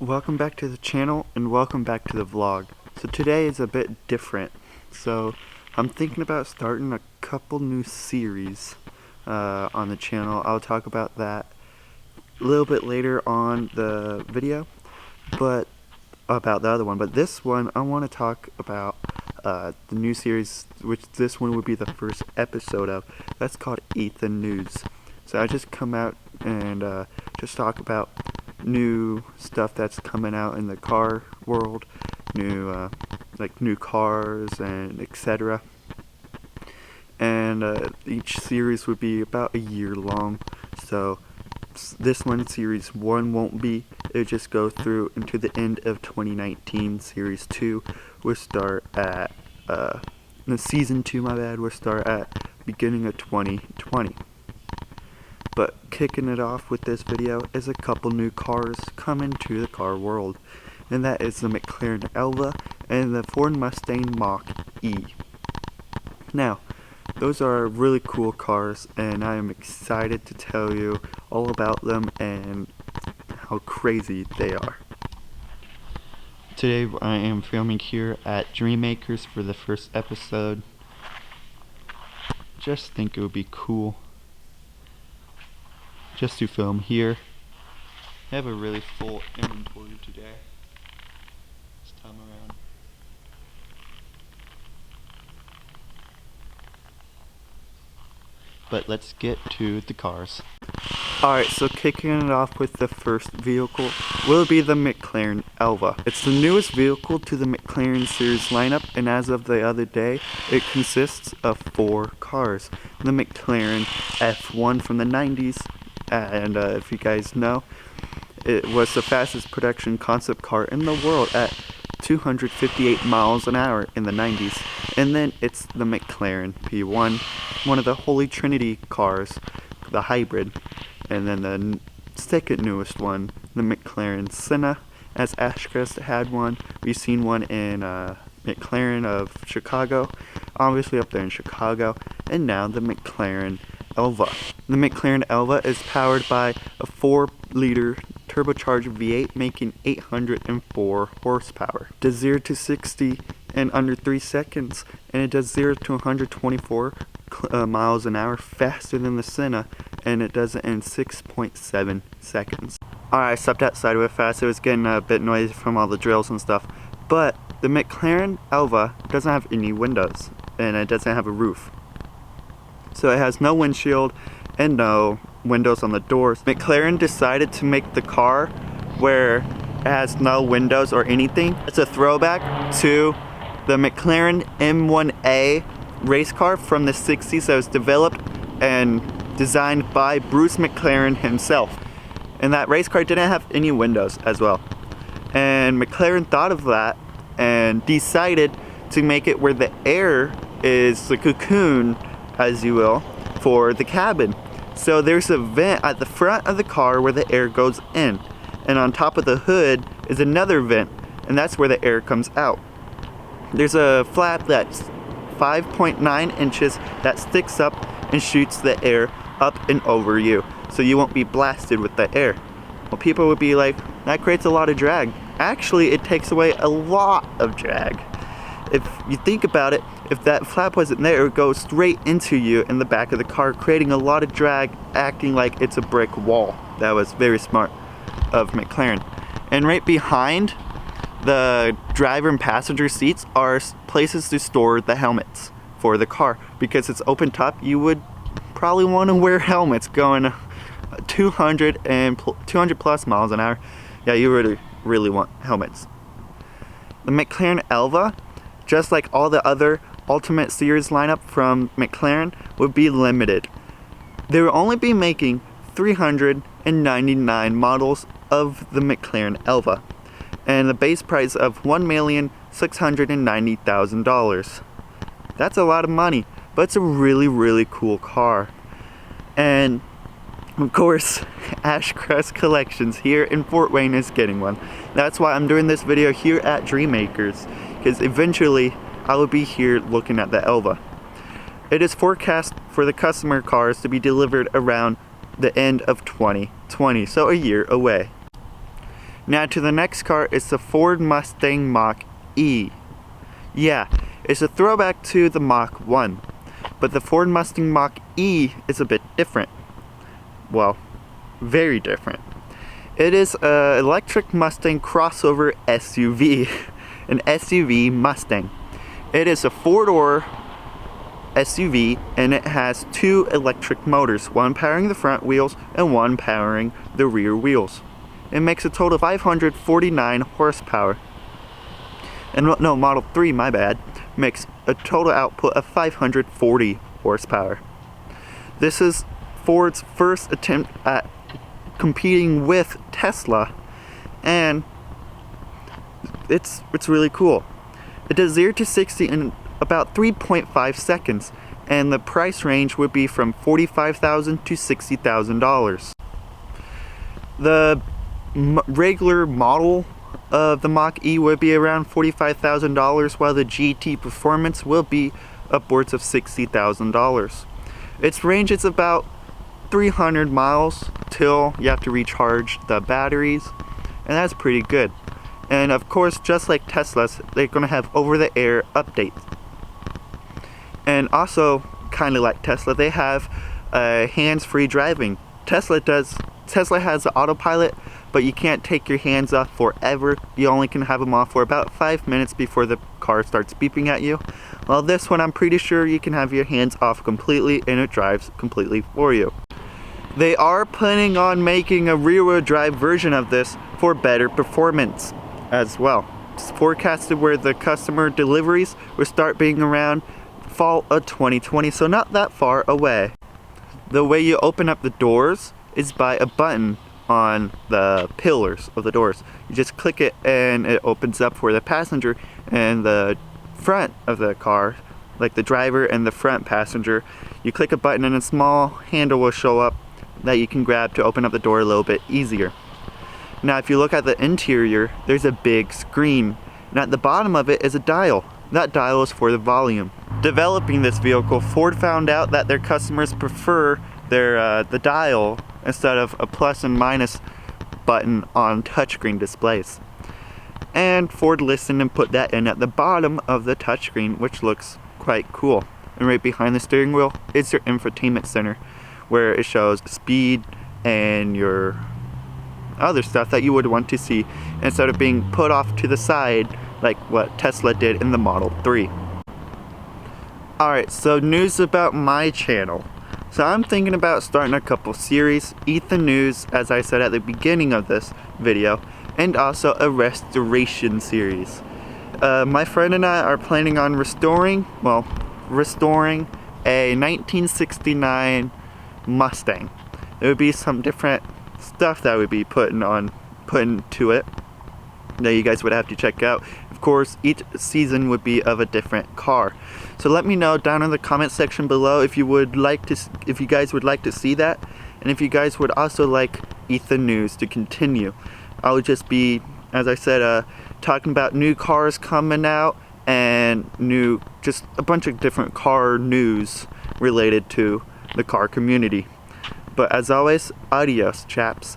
Welcome back to the channel and welcome back to the vlog. So today is a bit different. So I'm thinking about starting a couple new series on the channel. I'll talk about that a little bit later on the video, but about the other one. But this one I want to talk about the new series, which this one would be the first episode of. That's called Ethan News. So I just come out and just talk about new stuff that's coming out in the car world, new cars and etc. And each series would be about a year long. So this one, series 1, won't be. It'll just go through into the end of 2019. Series 2 will start at season 2, my bad, will start at beginning of 2020. But kicking it off with this video is a couple new cars coming to the car world, and that is the McLaren Elva and the Ford Mustang Mach E. Now, those are really cool cars, and I am excited to tell you all about them and how crazy they are. Today I am filming here at Dreammakers for the first episode. Just think it would be cool just to film here. I have a really full inventory today, this time around. But let's get to the cars. Alright, so kicking it off with the first vehicle will be the McLaren Elva. It's the newest vehicle to the McLaren series lineup, and as of the other day, it consists of 4 cars. The McLaren F1 from the 90s, and if you guys know, it was the fastest production concept car in the world at 258 miles an hour in the 90s. And then it's the McLaren P1, one of the Holy Trinity cars, the hybrid. And then the second newest one, the McLaren Senna, as Ashcrest had one. We've seen one in McLaren of Chicago, obviously up there in Chicago, and now the McLaren Elva. The McLaren Elva is powered by a 4-liter turbocharged V8 making 804 horsepower. It does 0 to 60 in under 3 seconds, and it does 0 to 124 miles an hour faster than the Senna, and it does it in 6.7 seconds. Alright, I stepped outside real fast. It was getting a bit noisy from all the drills and stuff, but the McLaren Elva doesn't have any windows, and it doesn't have a roof. So it has no windshield and no windows on the doors. McLaren decided to make the car where it has no windows or anything. It's a throwback to the McLaren M1A race car from the 60s that was developed and designed by Bruce McLaren himself. And that race car didn't have any windows as well. And McLaren thought of that and decided to make it where the air is the cocoon, as you will, for the cabin. So there's a vent at the front of the car where the air goes in, and on top of the hood is another vent, and that's where the air comes out. There's a flap that's 5.9 inches that sticks up and shoots the air up and over you, so you won't be blasted with the air. Well, people would be like, that creates a lot of drag. Actually, it takes away a lot of drag. If you think about it, if that flap wasn't there, it would go straight into you in the back of the car, creating a lot of drag, acting like it's a brick wall. That was very smart of McLaren. And right behind the driver and passenger seats are places to store the helmets for the car. Because it's open top, you would probably want to wear helmets going 200 plus miles an hour. Yeah, you really want helmets. The McLaren Elva, just like all the other Ultimate Series lineup from McLaren, would be limited. They will only be making 399 models of the McLaren Elva, and the base price of $1,690,000. That's a lot of money, but it's a really cool car. And of course, Ashcrest Collections here in Fort Wayne is getting one. That's why I'm doing this video here at Dreammakers, because eventually I will be here looking at the Elva. It is forecast for the customer cars to be delivered around the end of 2020, so a year away. Now to the next car is the Ford Mustang Mach E. Yeah, it's a throwback to the Mach 1, but the Ford Mustang Mach E is a bit different. Well, very different. It is an electric Mustang crossover SUV, an SUV Mustang. It is a 4-door SUV and it has 2 electric motors, one powering the front wheels and one powering the rear wheels. It makes a total of 549 horsepower. And no, Model 3, my bad, makes a total output of 540 horsepower. This is Ford's first attempt at competing with Tesla, and it's really cool. It does 0 to 60 in about 3.5 seconds, and the price range would be from $45,000 to $60,000. The regular model of the Mach E would be around $45,000, while the GT Performance will be upwards of $60,000. Its range is about 300 miles till you have to recharge the batteries, and that's pretty good. And of course, just like Tesla's, they're going to have over-the-air updates. And also, kind of like Tesla, they have hands-free driving. Tesla has the autopilot, but you can't take your hands off forever. You only can have them off for about 5 minutes before the car starts beeping at you. While this one, I'm pretty sure you can have your hands off completely and it drives completely for you. They are planning on making a rear-wheel drive version of this for better performance as well. It's forecasted where the customer deliveries will start being around fall of 2020, so not that far away. The way you open up the doors is by a button on the pillars of the doors. You just click it and it opens up for the passenger, and the front of the car, like the driver and the front passenger, you click a button and a small handle will show up that you can grab to open up the door a little bit easier. Now if you look at the interior, there's a big screen, and at the bottom of it is a dial. That dial is for the volume. Developing this vehicle, Ford found out that their customers prefer the dial instead of a plus and minus button on touchscreen displays. And Ford listened and put that in at the bottom of the touchscreen, which looks quite cool. And right behind the steering wheel is your infotainment center, where it shows speed and your other stuff that you would want to see instead of being put off to the side like what Tesla did in the Model 3. Alright, so news about my channel. So I'm thinking about starting a couple series, Eat the News, as I said at the beginning of this video, and also a restoration series. My friend and I are planning on restoring a 1969 Mustang. There would be some different stuff that would be put into it that you guys would have to check out. Of course, each season would be of a different car. So let me know down in the comment section below if you guys would like to see that, and if you guys would also like Eat the News to continue. I'll just be, as I said, talking about new cars coming out and just a bunch of different car news related to the car community. But as always, adios, chaps.